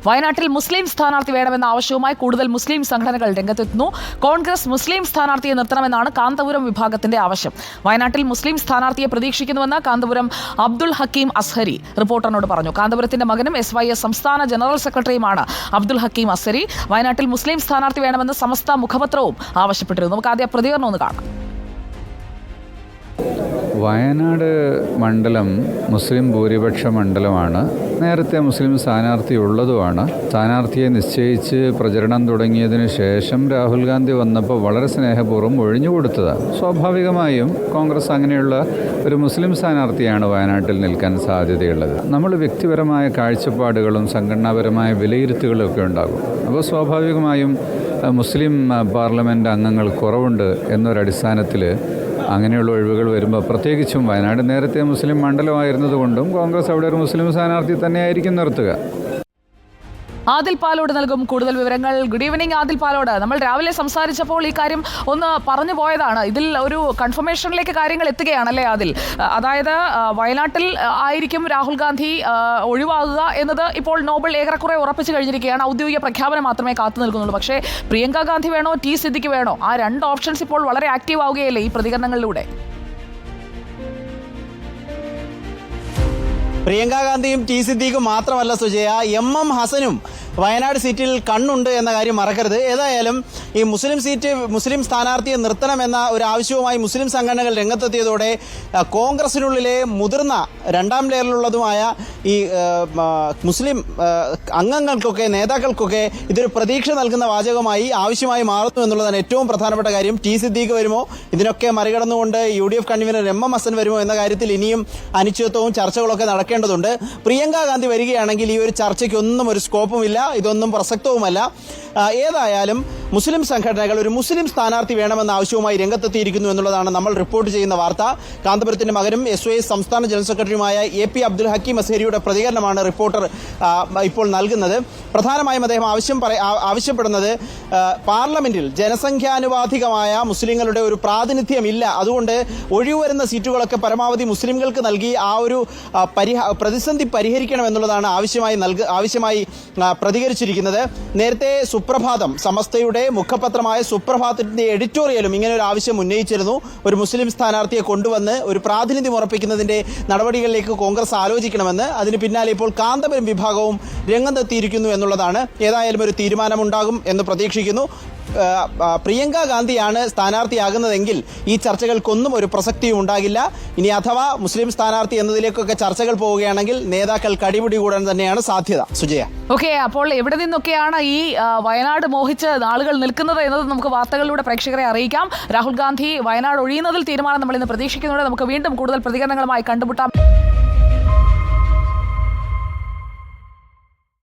വയനാട്ടിൽ മുസ്ലിം സ്ഥാനാർത്ഥി വേണമെന്ന ആവശ്യവുമായി കൂടുതൽ മുസ്ലിം സംഘടനകൾ രംഗത്തെത്തുന്നു. കോൺഗ്രസ് മുസ്ലിം സ്ഥാനാർത്ഥിയെ നിർത്തണമെന്നാണ് കാന്തപുരം വിഭാഗത്തിന്റെ ആവശ്യം. വയനാട്ടിൽ മുസ്ലിം സ്ഥാനാർത്ഥിയെ പ്രതീക്ഷിക്കുന്നുവെന്ന് കാന്തപുരം അബ്ദുൽ ഹക്കീം അസ്ഹരി റിപ്പോർട്ടറിനോട് പറഞ്ഞു. കാന്തപുരത്തിന്റെ മകനും SYS സംസ്ഥാന ജനറൽ സെക്രട്ടറിയുമാണ് അബ്ദുൽ ഹക്കീം അസ്ഹരി. വയനാട്ടിൽ മുസ്ലിം സ്ഥാനാർത്ഥി വേണമെന്ന് സമസ്ത മുഖപത്രവും ആവശ്യപ്പെട്ടിരുന്നു. നമുക്ക് ആദ്യം പ്രതികരണം ഒന്ന് കാണാം. വയനാട് മണ്ഡലം മുസ്ലിം ഭൂരിപക്ഷ മണ്ഡലമാണ്. നേരത്തെ മുസ്ലിം സ്ഥാനാർത്ഥി ഉള്ളതുമാണ്. സ്ഥാനാർത്ഥിയെ നിശ്ചയിച്ച് പ്രചരണം തുടങ്ങിയതിനു ശേഷം രാഹുൽ ഗാന്ധി വന്നപ്പോൾ വളരെ സ്നേഹപൂർവ്വം ഒഴിഞ്ഞുകൊടുത്തതാണ്. സ്വാഭാവികമായും കോൺഗ്രസ് അങ്ങനെയുള്ള ഒരു മുസ്ലിം സ്ഥാനാർത്ഥിയാണ് വയനാട്ടിൽ നിൽക്കാൻ സാധ്യതയുള്ളത്. നമ്മൾ വ്യക്തിപരമായ കാഴ്ചപ്പാടുകളും സംഘടനാപരമായ വിലയിരുത്തുകളും ഒക്കെ ഉണ്ടാകും. അപ്പോൾ സ്വാഭാവികമായും മുസ്ലിം പാർലമെൻറ്റ് അംഗങ്ങൾ കുറവുണ്ട് എന്നൊരടിസ്ഥാനത്തിൽ അങ്ങനെയുള്ള ഒഴിവുകൾ വരുമ്പോൾ, പ്രത്യേകിച്ചും വയനാട് നേരത്തെ മുസ്ലിം മണ്ഡലമായിരുന്നതുകൊണ്ടും കോൺഗ്രസ് അവിടെ ഒരു മുസ്ലിം സ്ഥാനാർത്ഥി തന്നെയായിരിക്കും നിർത്തുക. ആദിൽ പാലോട് നൽകും കൂടുതൽ വിവരങ്ങൾ. Good evening Adil Palode. നമ്മൾ രാവിലെ സംസാരിച്ചപ്പോൾ ഈ കാര്യം ഒന്ന് പറഞ്ഞു പോയതാണ്. ഇതിൽ ഒരു കൺഫർമേഷനിലേക്ക് കാര്യങ്ങൾ എത്തുകയാണല്ലേ ആദിൽ? അതായത് വയനാട്ടിൽ ആയിരിക്കും രാഹുൽ ഗാന്ധി ഒഴിവാകുക എന്നത് ഇപ്പോൾ നോബൽ ഏറെക്കുറെ ഉറപ്പിച്ചു കഴിഞ്ഞിരിക്കുകയാണ്. ഔദ്യോഗിക പ്രഖ്യാപനം മാത്രമേ കാത്തു നിൽക്കുന്നുള്ളൂ. പക്ഷേ പ്രിയങ്ക ഗാന്ധി വേണോ സിദ്ദിഖ് വേണോ, ആ രണ്ട് ഓപ്ഷൻസ് ഇപ്പോൾ വളരെ ആക്റ്റീവ് ആവുകയല്ലേ ഈ പ്രതികരണങ്ങളിലൂടെ? പ്രിയങ്ക ഗാന്ധിയും സിദ്ദിഖും മാത്രമല്ല സുജയ, MM ഹസനും വയനാട് സീറ്റിൽ കണ്ണുണ്ട് എന്ന കാര്യം മറക്കരുത്. ഏതായാലും ഈ മുസ്ലിം സ്ഥാനാർത്ഥിയെ നിർത്തണമെന്ന ഒരു ആവശ്യവുമായി മുസ്ലിം സംഘടനകൾ രംഗത്തെത്തിയതോടെ കോൺഗ്രസിനുള്ളിലെ മുതിർന്ന രണ്ടാം ലെയറിലുള്ളതുമായ ഈ മുസ്ലിം അംഗങ്ങൾക്കൊക്കെ നേതാക്കൾക്കൊക്കെ ഇതൊരു പ്രതീക്ഷ നൽകുന്ന വാചകമായി ആവശ്യമായി മാറുന്നു എന്നുള്ളതാണ് ഏറ്റവും പ്രധാനപ്പെട്ട കാര്യം. സിദ്ദിഖ് വരുമോ, ഇതിനൊക്കെ മറികടന്നുകൊണ്ട് UDF കൺവീനർ MM ഹസൻ വരുമോ എന്ന കാര്യത്തിൽ ഇനിയും അനിശ്ചിതത്വവും ചർച്ചകളൊക്കെ നടക്കേണ്ടതുണ്ട്. പ്രിയങ്ക ഗാന്ധി വരികയാണെങ്കിൽ ഈ ഒരു ചർച്ചയ്ക്കൊന്നും ഒരു സ്കോപ്പുമില്ല, ഇതൊന്നും പ്രസക്തവുമല്ല. ഏതായാലും മുസ്ലിം സംഘടനകൾ ഒരു മുസ്ലിം സ്ഥാനാർത്ഥി വേണമെന്ന ആവശ്യവുമായി രംഗത്തെത്തിയിരിക്കുന്നു എന്നുള്ളതാണ് നമ്മൾ റിപ്പോർട്ട് ചെയ്യുന്ന വാർത്ത. കാന്തപുരത്തിന്റെ മകനും SYS സംസ്ഥാന ജനറൽ സെക്രട്ടറിയുമായ AP അബ്ദുൽ ഹക്കീം അസ്ഹരിയുടെ പ്രതികരണമാണ് റിപ്പോർട്ടർ ഇപ്പോൾ നൽകുന്നത്. പ്രധാനമായും അദ്ദേഹം ആവശ്യപ്പെടുന്നത് പാർലമെന്റിൽ ജനസംഖ്യാനുപാതികമായ മുസ്ലിങ്ങളുടെ ഒരു പ്രാതിനിധ്യമില്ല, അതുകൊണ്ട് ഒഴിവുവരുന്ന സീറ്റുകളൊക്കെ പരമാവധി മുസ്ലിംകൾക്ക് നൽകി ആ ഒരു പ്രതിസന്ധി പരിഹരിക്കണമെന്നുള്ളതാണ് ആവശ്യമായി പ്രതികരിച്ചിരിക്കുന്നത്. നേരത്തെ സുപ്രഭാതം, സമസ്തയുടെ മുഖപത്രമായ സുപ്രഭാതത്തിന്റെ എഡിറ്റോറിയലും ഇങ്ങനെ ഒരു ആവശ്യം ഉന്നയിച്ചിരുന്നു. ഒരു മുസ്ലിം സ്ഥാനാർത്ഥിയെ കൊണ്ടുവന്ന് ഒരു പ്രാതിനിധ്യം ഉറപ്പിക്കുന്നതിന്റെ നടപടികളിലേക്ക് കോൺഗ്രസ് ആലോചിക്കണമെന്ന്. അതിന് പിന്നാലെ ഇപ്പോൾ കാന്തപുരം വിഭാഗവും രംഗത്തെത്തിയിരിക്കുന്നു എന്നുള്ളതാണ്. ഏതായാലും ഒരു തീരുമാനമുണ്ടാകും എന്ന് പ്രതീക്ഷിക്കുന്നു. പ്രിയങ്ക ഗാന്ധിയാണ് സ്ഥാനാർത്ഥിയാകുന്നതെങ്കിൽ ഈ ചർച്ചകൾക്കൊന്നും ഒരു പ്രസക്തിയും ഉണ്ടാകില്ല. ഇനി അഥവാ മുസ്ലിം സ്ഥാനാർത്ഥി എന്നതിലേക്കൊക്കെ ചർച്ചകൾ പോവുകയാണെങ്കിൽ നേതാക്കൾ കടിപിടി കൂടാൻ തന്നെയാണ് സാധ്യത. സുജയ, ഓക്കെ. അപ്പോൾ എവിടെ നിന്നൊക്കെയാണ് ഈ വയനാട് മോഹിച്ച് ആളുകൾ നിൽക്കുന്നത് എന്നത് നമുക്ക് വാർത്തകളിലൂടെ പ്രേക്ഷകരെ അറിയിക്കാം. രാഹുൽ ഗാന്ധി വയനാട് ഒഴിയുന്നതിൽ തീരുമാനം നമ്മൾ ഇന്ന് പ്രതീക്ഷിക്കുന്നുണ്ട്. നമുക്ക് വീണ്ടും കൂടുതൽ പ്രതികരണങ്ങളുമായി കണ്ടുമുട്ടാം.